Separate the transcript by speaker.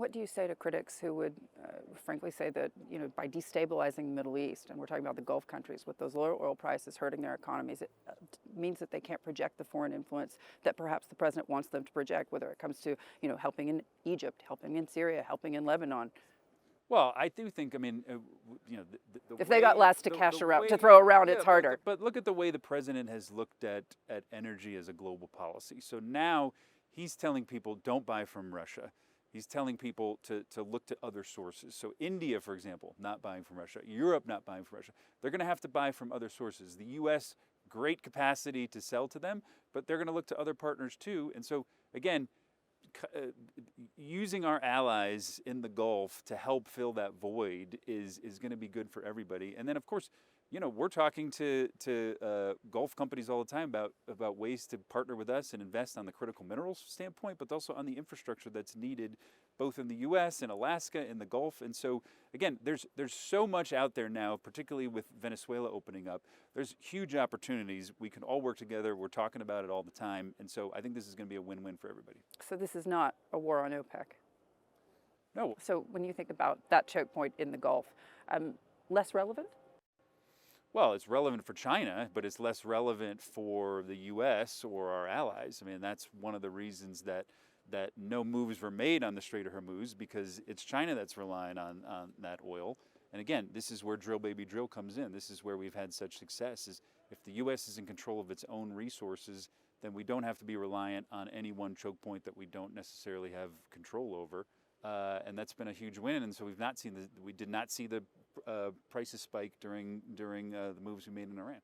Speaker 1: What do you say to critics who would frankly say that, by destabilizing the Middle East, and we're talking about the Gulf countries, with those lower oil prices hurting their economies, it means that they can't project the foreign influence that perhaps the president wants them to project, whether it comes to, helping in Egypt, helping in Syria, helping in Lebanon?
Speaker 2: Well, I do think,
Speaker 1: if they got less to to throw around, it's harder.
Speaker 2: But look at the way the president has looked at energy as a global policy. So now he's telling people, don't buy from Russia. He's telling people to look to other sources. So India, for example, not buying from Russia. Europe, not buying from Russia. They're going to have to buy from other sources. The U.S., great capacity to sell to them, but they're going to look to other partners too. And so, again, using our allies in the Gulf to help fill that void is going to be good for everybody. And then, of course, we're talking to Gulf companies all the time about ways to partner with us and invest on the critical minerals standpoint, but also on the infrastructure that's needed both in the U.S. and Alaska, in the Gulf. And so, again, there's so much out there now, particularly with Venezuela opening up. There's huge opportunities. We can all work together. We're talking about it all the time. And so I think this is going to be a win-win for everybody.
Speaker 1: So this is not a war on OPEC?
Speaker 2: No.
Speaker 1: So when you think about that choke point in the Gulf, less relevant?
Speaker 2: Well, it's relevant for China, but it's less relevant for the U.S. or our allies. I mean, that's one of the reasons that no moves were made on the Strait of Hormuz, because it's China that's relying on that oil. And again, this is where drill baby drill comes in. This is where we've had such success, is if the U.S. is in control of its own resources, then we don't have to be reliant on any one choke point that we don't necessarily have control over. And that's been a huge win. And so we did not see the prices spike during the moves we made in Iran.